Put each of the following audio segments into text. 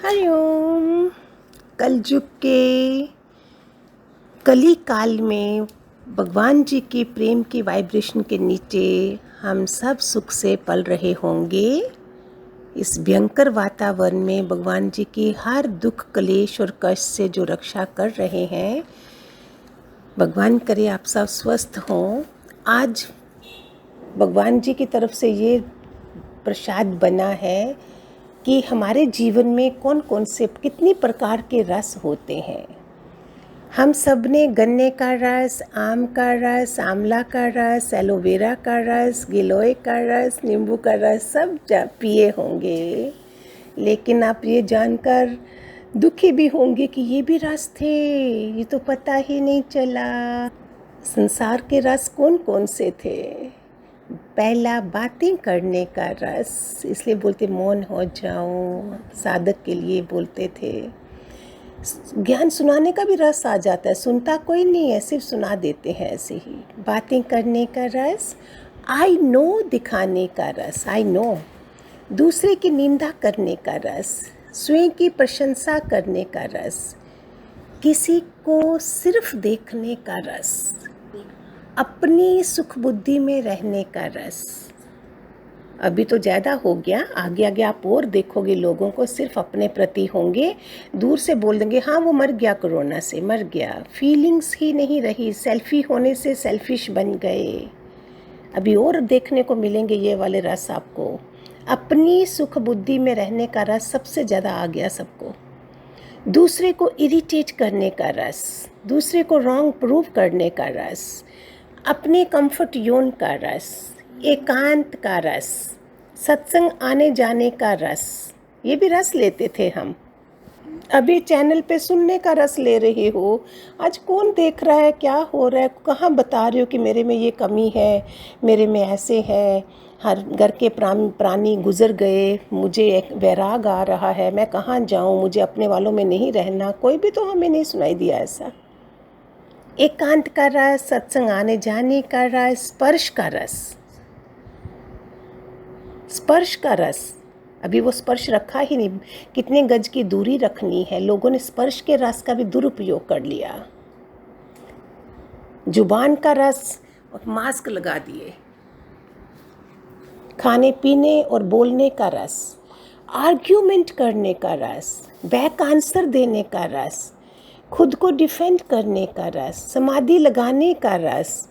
हरिओम। कलयुग के कली काल में भगवान जी के प्रेम के वाइब्रेशन के नीचे हम सब सुख से पल रहे होंगे। इस भयंकर वातावरण में भगवान जी की हर दुख कलेश और कष्ट से जो रक्षा कर रहे हैं, भगवान करे आप सब स्वस्थ हों। आज भगवान जी की तरफ से ये प्रसाद बना है कि हमारे जीवन में कौन कौन से कितनी प्रकार के रस होते हैं। हम सब ने गन्ने का रस, आम का रस, आंवला का रस, एलोवेरा का रस, गिलोय का रस, नींबू का रस सब पिए होंगे। लेकिन आप ये जानकर दुखी भी होंगे कि ये भी रस थे, ये तो पता ही नहीं चला। संसार के रस कौन कौन से थे? पहला, बातें करने का रस, इसलिए बोलते मौन हो जाओ, साधक के लिए बोलते थे। ज्ञान सुनाने का भी रस आ जाता है, सुनता कोई नहीं है, सिर्फ सुना देते हैं ऐसे ही। बातें करने का रस, आई नो दिखाने का रस, आई नो। दूसरे की निंदा करने का रस, स्वयं की प्रशंसा करने का रस, किसी को सिर्फ देखने का रस, अपनी सुख बुद्धि में रहने का रस। अभी तो ज़्यादा हो गया, आगे आगे आप और देखोगे लोगों को सिर्फ अपने प्रति होंगे, दूर से बोल देंगे हाँ वो मर गया, कोरोना से मर गया। फीलिंग्स ही नहीं रही, सेल्फी होने से सेल्फिश बन गए। अभी और देखने को मिलेंगे ये वाले रस आपको। अपनी सुख बुद्धि में रहने का रस सबसे ज़्यादा आ गया सबको। दूसरे को इरिटेट करने का रस, दूसरे को रॉन्ग प्रूव करने का रस, अपने कंफर्ट जोन का रस, एकांत का रस, सत्संग आने जाने का रस, ये भी रस लेते थे हम। अभी चैनल पे सुनने का रस ले रहे हो। आज कौन देख रहा है, क्या हो रहा है, कहाँ बता रहे हो कि मेरे में ये कमी है, मेरे में ऐसे है। हर घर के प्राणी गुजर गए, मुझे एक वैराग आ रहा है, मैं कहाँ जाऊँ, मुझे अपने वालों में नहीं रहना। कोई भी तो हमें नहीं सुनाई दिया ऐसा। एकांत का रस, सत्संग आने जाने का रस, स्पर्श का रस, स्पर्श का रस। अभी वो स्पर्श रखा ही नहीं, कितने गज की दूरी रखनी है, लोगों ने स्पर्श के रस का भी दुरुपयोग कर लिया। जुबान का रस और मास्क लगा दिए। खाने पीने और बोलने का रस, आर्ग्यूमेंट करने का रस, बैक आंसर देने का रस, खुद को डिफेंड करने का रस, समाधि लगाने का रस।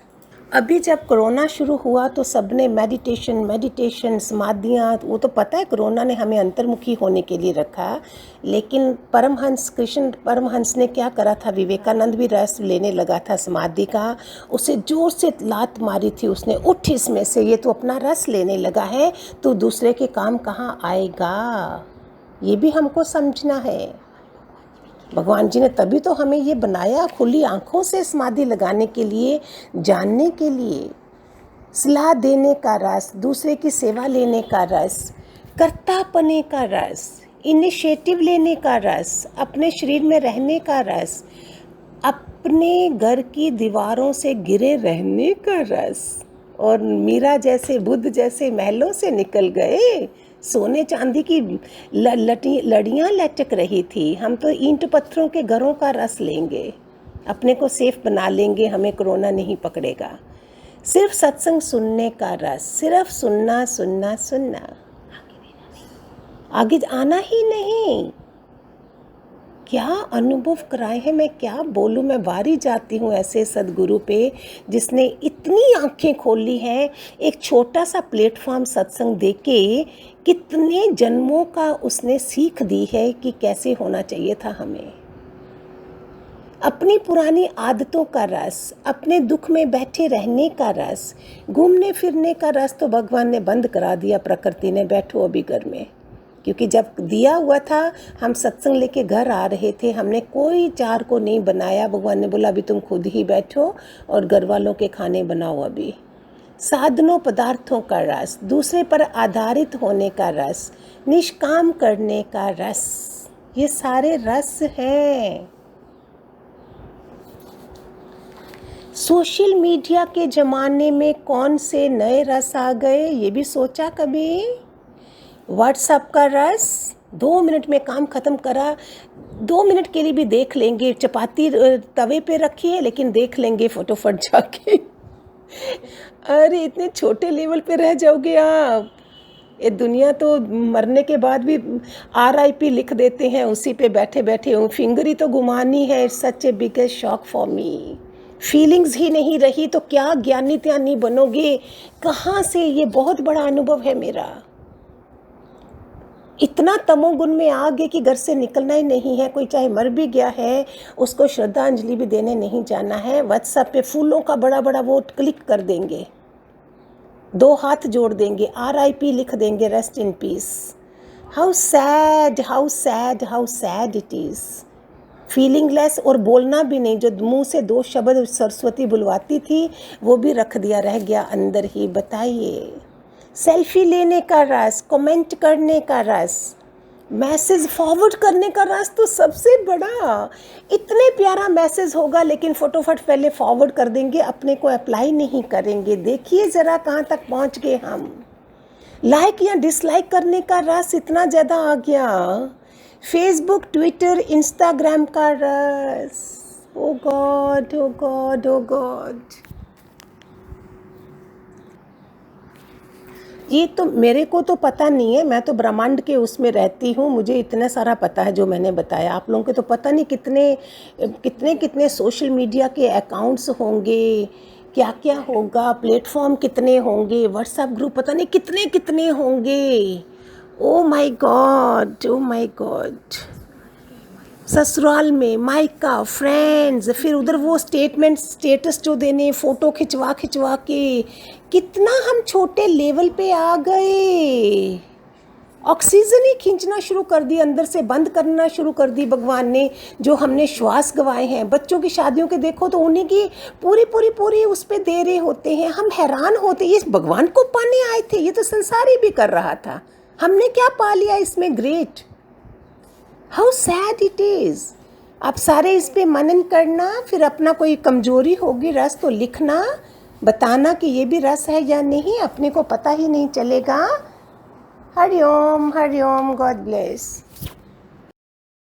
अभी जब कोरोना शुरू हुआ तो सबने मेडिटेशन समाधियाँ, वो तो पता है कोरोना ने हमें अंतर्मुखी होने के लिए रखा। लेकिन परमहंस कृष्ण परमहंस ने क्या करा था, विवेकानंद भी रस लेने लगा था समाधि का, उसे जोर से लात मारी थी उसने, उठ इसमें से, ये तो अपना रस लेने लगा है तो दूसरे के काम कहाँ आएगा। ये भी हमको समझना है। भगवान जी ने तभी तो हमें ये बनाया, खुली आंखों से समाधि लगाने के लिए, जानने के लिए। सलाह देने का रस, दूसरे की सेवा लेने का रस, कर्तापने का रस, इनिशिएटिव लेने का रस, अपने शरीर में रहने का रस, अपने घर की दीवारों से गिरे रहने का रस। और मीरा जैसे, बुद्ध जैसे महलों से निकल गए, सोने चांदी की लड़ियाँ लटक रही थी। हम तो ईंट पत्थरों के घरों का रस लेंगे, अपने को सेफ बना लेंगे, हमें कोरोना नहीं पकड़ेगा। सिर्फ सत्संग सुनने का रस, सिर्फ सुनना सुनना सुनना, आगे आना ही नहीं। क्या अनुभव कराए हैं, मैं क्या बोलूँ। मैं वारी जाती हूँ ऐसे सदगुरु पे जिसने इतनी आंखें खोली हैं। एक छोटा सा प्लेटफॉर्म सत्संग देके कितने जन्मों का उसने सीख दी है कि कैसे होना चाहिए था हमें। अपनी पुरानी आदतों का रस, अपने दुख में बैठे रहने का रस, घूमने फिरने का रस तो भगवान ने बंद करा दिया, प्रकृति ने, बैठो अभी घर में। क्योंकि जब दिया हुआ था, हम सत्संग लेके घर आ रहे थे, हमने कोई चार को नहीं बनाया। भगवान ने बोला अभी तुम खुद ही बैठो और घर वालों के खाने बनाओ। अभी साधनों पदार्थों का रस, दूसरे पर आधारित होने का रस, निष्काम करने का रस, ये सारे रस हैं। सोशल मीडिया के ज़माने में कौन से नए रस आ गए, ये भी सोचा कभी? व्हाट्सएप का रस 2 मिनट में काम ख़त्म करा। 2 मिनट के लिए भी देख लेंगे, चपाती तवे पे रखी है लेकिन देख लेंगे फटाफट जाके। अरे इतने छोटे लेवल पे रह जाओगे आप। ये दुनिया तो मरने के बाद भी RIP लिख देते हैं उसी पे बैठे बैठे हूँ। फिंगर ही तो घुमानी है। It's such a biggest shock for me. Feelings ही नहीं रही तो क्या ज्ञानी त्यानी बनोगे, कहाँ से? ये बहुत बड़ा अनुभव है मेरा। इतना तमोगुण में आ गए कि घर से निकलना ही नहीं है। कोई चाहे मर भी गया है उसको श्रद्धांजलि भी देने नहीं जाना है। व्हाट्सएप पे फूलों का बड़ा बड़ा वो क्लिक कर देंगे, 2 हाथ जोड़ देंगे, RIP लिख देंगे, rest in peace. How sad, how sad, how sad it is. Feelingless, और बोलना भी नहीं। जो मुंह से 2 शब्द सरस्वती बुलवाती थी वो भी रख दिया, रह गया अंदर ही। बताइए, सेल्फी लेने का रस, कमेंट करने का रस, मैसेज फॉरवर्ड करने का रस तो सबसे बड़ा। इतने प्यारा मैसेज होगा लेकिन फटोफट पहले फॉरवर्ड कर देंगे, अपने को अप्लाई नहीं करेंगे। देखिए ज़रा कहाँ तक पहुँच गए हम। लाइक या डिसलाइक करने का रस इतना ज़्यादा आ गया। फेसबुक, ट्विटर, इंस्टाग्राम का रस। ओ गॉड, ओ गॉड, ओ गॉड। ये तो मेरे को तो पता नहीं है, मैं तो ब्रह्मांड के उसमें रहती हूँ, मुझे इतना सारा पता है जो मैंने बताया। आप लोगों के तो पता नहीं कितने कितने कितने सोशल मीडिया के अकाउंट्स होंगे, क्या क्या होगा, प्लेटफॉर्म कितने होंगे, व्हाट्सएप ग्रुप पता नहीं कितने कितने होंगे। Oh my God, oh my God. ससुराल में मायका, फ्रेंड्स, फिर उधर वो स्टेटस जो देने, फ़ोटो खिंचवा खिंचवा के। कितना हम छोटे लेवल पे आ गए। ऑक्सीजन ही खींचना शुरू कर दी, अंदर से बंद करना शुरू कर दी भगवान ने। जो हमने श्वास गंवाए हैं, बच्चों की शादियों के देखो तो उन्हीं की पूरी पूरी पूरी उस पर दे रहे होते हैं। हम हैरान होते, ये भगवान को पाने आए थे, ये तो संसार ही भी कर रहा था, हमने क्या पा लिया इसमें? Great. How sad it is. आप सारे इस पे मनन करना, फिर अपना कोई कमजोरी होगी रस तो लिखना, बताना कि ये भी रस है या नहीं, अपने को पता ही नहीं चलेगा। Hariom, Hariom, God bless.